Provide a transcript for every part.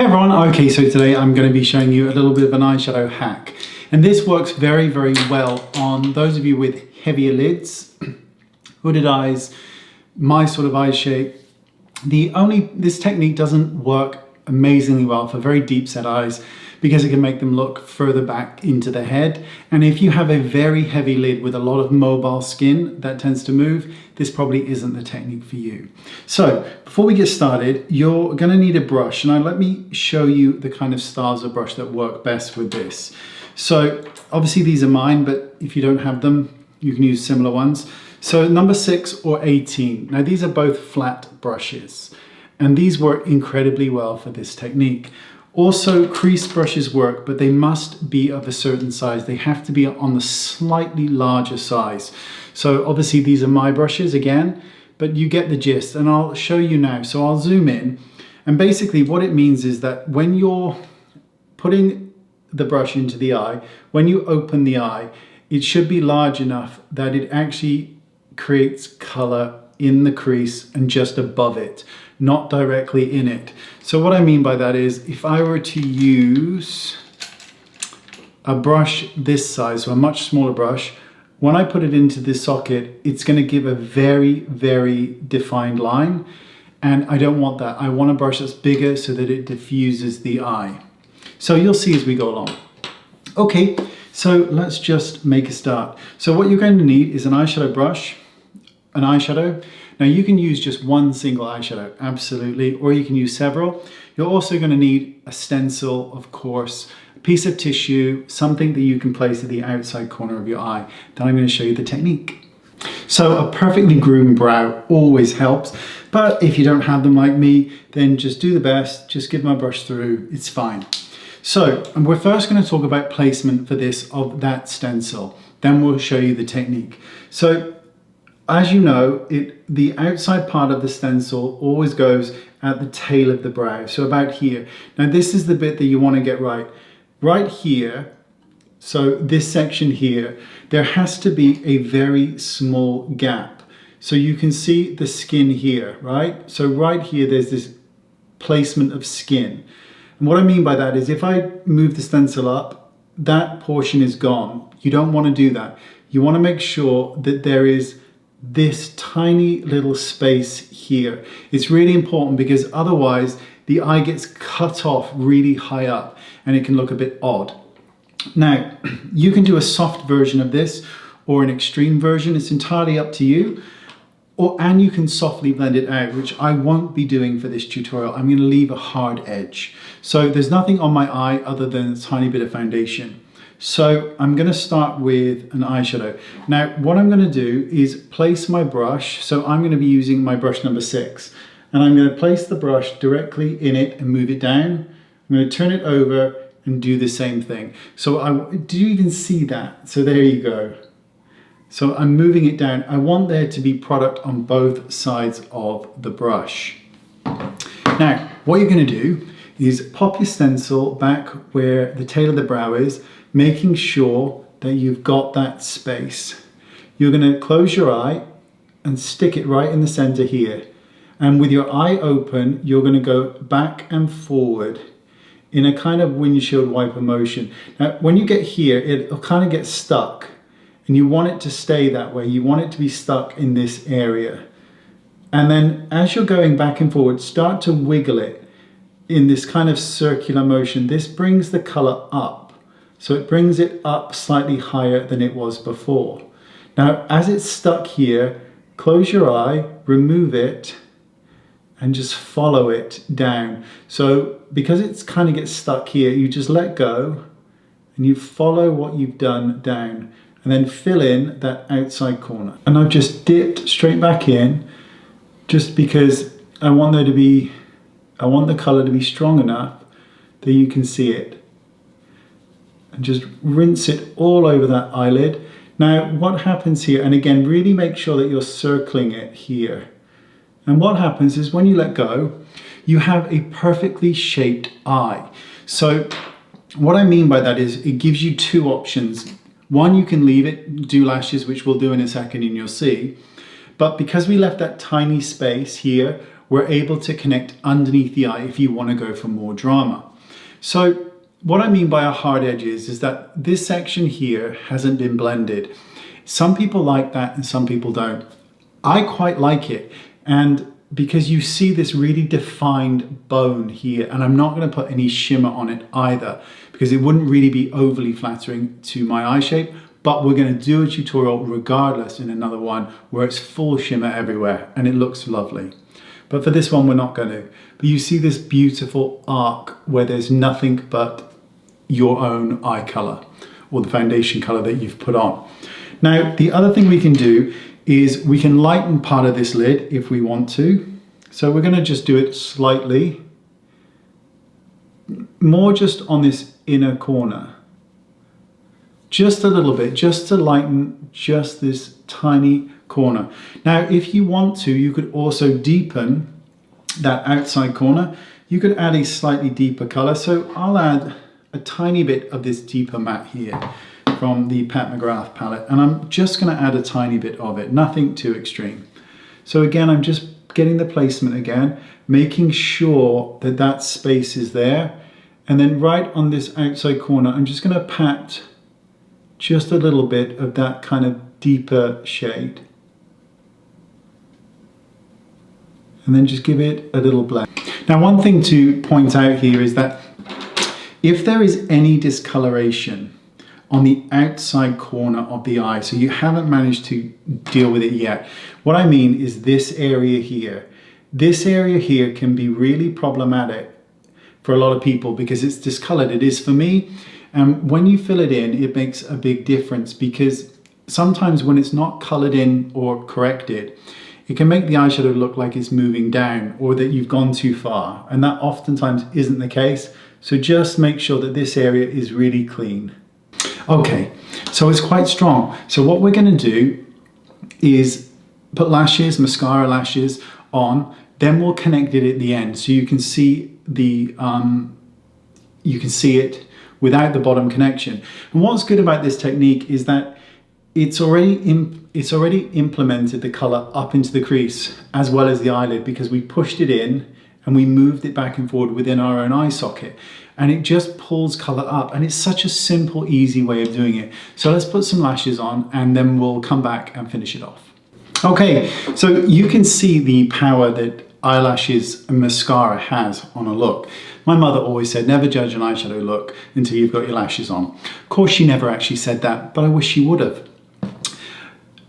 Hey everyone, okay, so today I'm going to be showing you a little bit of an eyeshadow hack. And this works very, very well on those of you with heavier lids, hooded eyes, my sort of eye shape. This technique doesn't work amazingly well for very deep set eyes because it can make them look further back into the head. And if you have a very heavy lid with a lot of mobile skin that tends to move, this probably isn't the technique for you. So before we get started, you're gonna need a brush. Now let me show you the kind of styles of brush that work best with this. So obviously these are mine, but if you don't have them, you can use similar ones. So number 6 or 18. Now these are both flat brushes, and these work incredibly well for this technique. Also, crease brushes work, but they must be of a certain size. They have to be on the slightly larger size. So obviously these are my brushes again, but you get the gist, and I'll show you now. So I'll zoom in, and basically what it means is that when you're putting the brush into the eye, when you open the eye, it should be large enough that it actually creates color in the crease and just above it, not directly in it. So what I mean by that is, if I were to use a brush this size, so a much smaller brush, when I put it into this socket, it's going to give a very, very defined line. And I don't want that. I want a brush that's bigger so that it diffuses the eye. So you'll see as we go along. Okay, so let's just make a start. So what you're going to need is an eyeshadow brush, an eyeshadow. Now you can use just one single eyeshadow, absolutely, or you can use several. You're also going to need a stencil, of course, a piece of tissue, something that you can place at the outside corner of your eye. Then I'm going to show you the technique. So a perfectly groomed brow always helps, but if you don't have them like me, then just do the best, just give my brush through, it's fine. So we're first going to talk about placement for this of that stencil, then we'll show you the technique. So as you know, the outside part of the stencil always goes at the tail of the brow, so about here. Now this is the bit that you want to get right. Right here, so this section here, there has to be a very small gap. So you can see the skin here, right? So right here, there's this placement of skin. And what I mean by that is if I move the stencil up, that portion is gone. You don't want to do that. You want to make sure that there is this tiny little space here. It's really important because otherwise the eye gets cut off really high up and it can look a bit odd. Now, you can do a soft version of this or an extreme version. It's entirely up to you. And you can softly blend it out, which I won't be doing for this tutorial. I'm going to leave a hard edge. So there's nothing on my eye other than a tiny bit of foundation. So I'm going to start with an eyeshadow. Now what I'm going to do is place my brush. So I'm going to be using my brush number 6, and I'm going to place the brush directly in it and move it down. I'm going to turn it over and do the same thing. So do you even see that? So there you go. So I'm moving it down. I want there to be product on both sides of the brush. Now what you're going to do is pop your stencil back where the tail of the brow is, making sure that you've got that space. You're going to close your eye and stick it right in the center here. And with your eye open, you're going to go back and forward in a kind of windshield wiper motion. Now, when you get here, it'll kind of get stuck, and you want it to stay that way. You want it to be stuck in this area. And then as you're going back and forward, start to wiggle it in this kind of circular motion. This brings the color up. So it brings it up slightly higher than it was before. Now, as it's stuck here, close your eye, remove it, and just follow it down. So because it's kind of gets stuck here, you just let go and you follow what you've done down, and then fill in that outside corner. And I've just dipped straight back in just because I want the color to be strong enough that you can see it. And just rinse it all over that eyelid. Now what happens here, and again really make sure that you're circling it here. And what happens is when you let go, you have a perfectly shaped eye. So what I mean by that is it gives you two options. One, you can leave it, do lashes, which we'll do in a second and you'll see. But because we left that tiny space here we're able to connect underneath the eye if you want to go for more drama. So what I mean by a hard edges is that this section here hasn't been blended. Some people like that and some people don't. I quite like it, and because you see this really defined bone here, and I'm not going to put any shimmer on it either because it wouldn't really be overly flattering to my eye shape, but we're going to do a tutorial regardless in another one where it's full shimmer everywhere and it looks lovely. But for this one we're not going to. But you see this beautiful arc where there's nothing but your own eye color or the foundation color that you've put on. Now, the other thing we can do is we can lighten part of this lid if we want to. So we're going to just do it slightly, more just on this inner corner. Just a little bit, just to lighten just this tiny corner. Now, if you want to, you could also deepen that outside corner. You could add a slightly deeper color. So I'll add a tiny bit of this deeper matte here from the Pat McGrath palette, and I'm just going to add a tiny bit of it, nothing too extreme. So again, I'm just getting the placement again, making sure that that space is there, and then right on this outside corner I'm just going to pat just a little bit of that kind of deeper shade, and then just give it a little blend. Now, one thing to point out here is that if there is any discoloration on the outside corner of the eye, so you haven't managed to deal with it yet, what I mean is this area here. This area here can be really problematic for a lot of people because it's discolored. It is for me. And when you fill it in, it makes a big difference because sometimes when it's not colored in or corrected, it can make the eyeshadow look like it's moving down or that you've gone too far. And that oftentimes isn't the case. So just make sure that this area is really clean. Okay, so it's quite strong. So what we're going to do is put lashes, mascara lashes on, then we'll connect it at the end so you can see the it without the bottom connection. And what's good about this technique is that it's already implemented the color up into the crease as well as the eyelid because we pushed it in and we moved it back and forward within our own eye socket, and it just pulls color up, and it's such a simple, easy way of doing it. So let's put some lashes on and then we'll come back and finish it off. Okay, so you can see the power that eyelashes and mascara has on a look. My mother always said, never judge an eyeshadow look until you've got your lashes on. Of course, she never actually said that, but I wish she would have.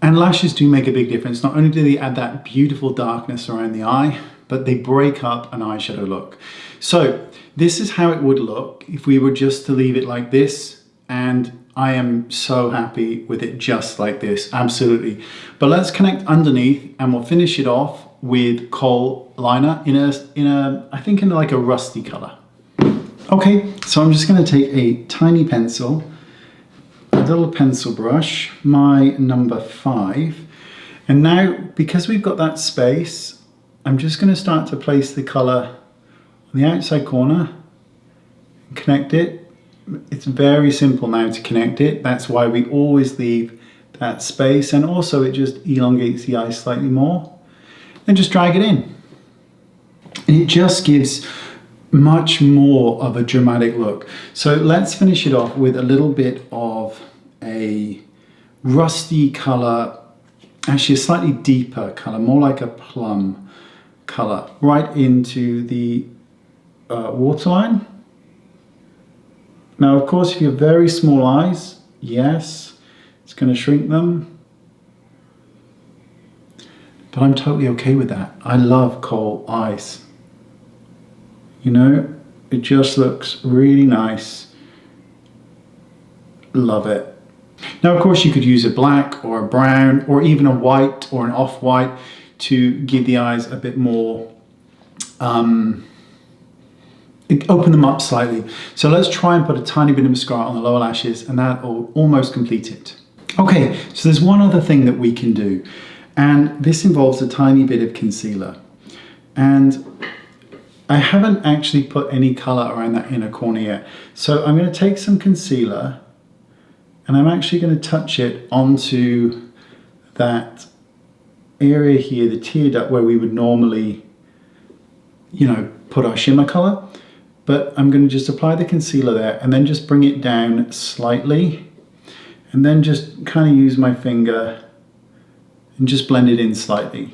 And lashes do make a big difference. Not only do they add that beautiful darkness around the eye, but they break up an eyeshadow look. So this is how it would look if we were just to leave it like this, and I am so happy with it just like this, absolutely. But let's connect underneath and we'll finish it off with kohl liner in a I think in like a rusty color. Okay, so I'm just going to take a tiny pencil, a little pencil brush, my number 5, and now because we've got that space, I'm just going to start to place the color on the outside corner and connect it. It's very simple now to connect it. That's why we always leave that space, and also it just elongates the eye slightly more. Then just drag it in. And it just gives much more of a dramatic look. So let's finish it off with a little bit of a rusty color, actually a slightly deeper color, more like a plum color, right into the waterline. Now, of course, if you have very small eyes, yes, it's going to shrink them. But I'm totally okay with that. I love kohl eyes. You know, it just looks really nice. Love it. Now, of course, you could use a black or a brown or even a white or an off-white to give the eyes a bit more, open them up slightly. So let's try and put a tiny bit of mascara on the lower lashes, and that will almost complete it. Okay, so there's one other thing that we can do, and this involves a tiny bit of concealer. And I haven't actually put any color around that inner corner yet. So I'm going to take some concealer and I'm actually going to touch it onto that area here, the tear duct where we would normally you know, put our shimmer color. But I'm going to just apply the concealer there and then just bring it down slightly. And then just kind of use my finger and just blend it in slightly.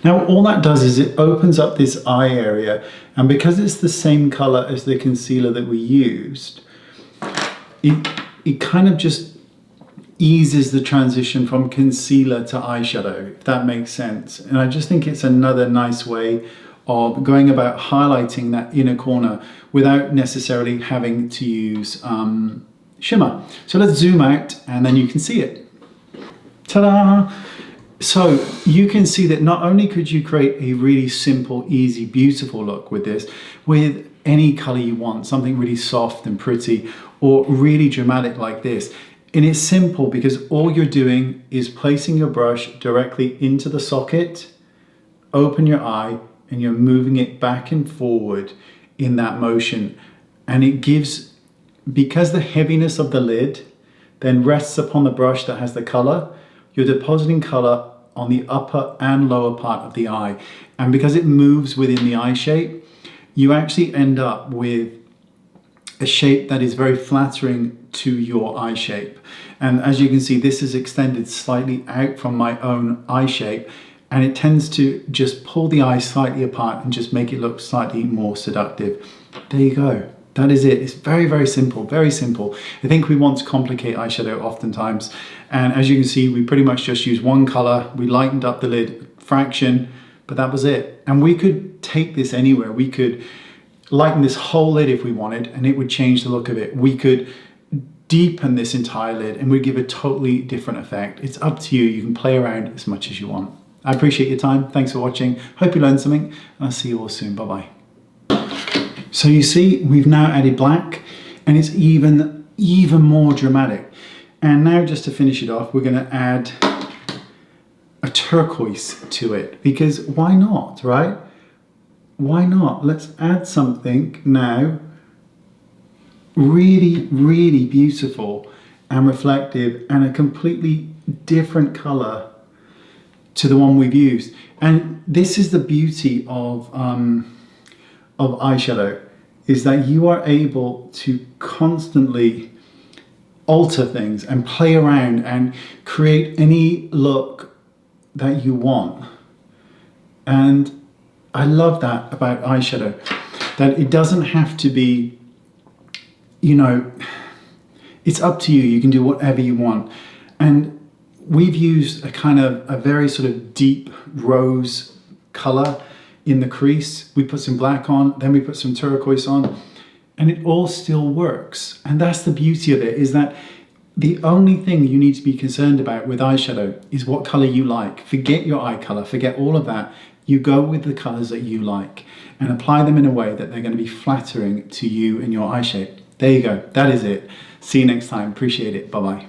Now all that does is it opens up this eye area, and because it's the same color as the concealer that we used, it kind of just eases the transition from concealer to eyeshadow, if that makes sense. And I just think it's another nice way of going about highlighting that inner corner without necessarily having to use shimmer. So let's zoom out and then you can see it. Ta-da! So you can see that not only could you create a really simple, easy, beautiful look with this, with any color you want, something really soft and pretty, or really dramatic like this. And it's simple because all you're doing is placing your brush directly into the socket, open your eye, and you're moving it back and forward in that motion. And it gives, because the heaviness of the lid then rests upon the brush that has the color, you're depositing color on the upper and lower part of the eye. And because it moves within the eye shape, you actually end up with a shape that is very flattering to your eye shape. And as you can see, this is extended slightly out from my own eye shape, and it tends to just pull the eye slightly apart and just make it look slightly more seductive. There you go. That is it. It's very, very simple, very simple. I think we want to complicate eyeshadow oftentimes. And as you can see, we pretty much just used one color. We lightened up the lid fraction, but that was it. And we could take this anywhere. We could lighten this whole lid if we wanted, and it would change the look of it. We could deepen this entire lid and we'd give a totally different effect. It's up to you. You can play around as much as you want. I appreciate your time. Thanks for watching. Hope you learned something, and I'll see you all soon. Bye-bye. So you see, we've now added black, and it's even more dramatic. And now just to finish it off, we're going to add a turquoise to it, because why not, right? Why not? Let's add something now really, really beautiful and reflective and a completely different color to the one we've used. And this is the beauty of eyeshadow, is that you are able to constantly alter things and play around and create any look that you want. And I love that about eyeshadow, that it doesn't have to be, you know, it's up to you. You can do whatever you want. And we've used a kind of a very sort of deep rose color in the crease. We put some black on, then we put some turquoise on, and it all still works. And that's the beauty of it, is that the only thing you need to be concerned about with eyeshadow is what color you like. Forget your eye color, forget all of that. You go with the colors that you like and apply them in a way that they're going to be flattering to you and your eye shape. There you go. That is it. See you next time. Appreciate it. Bye-bye.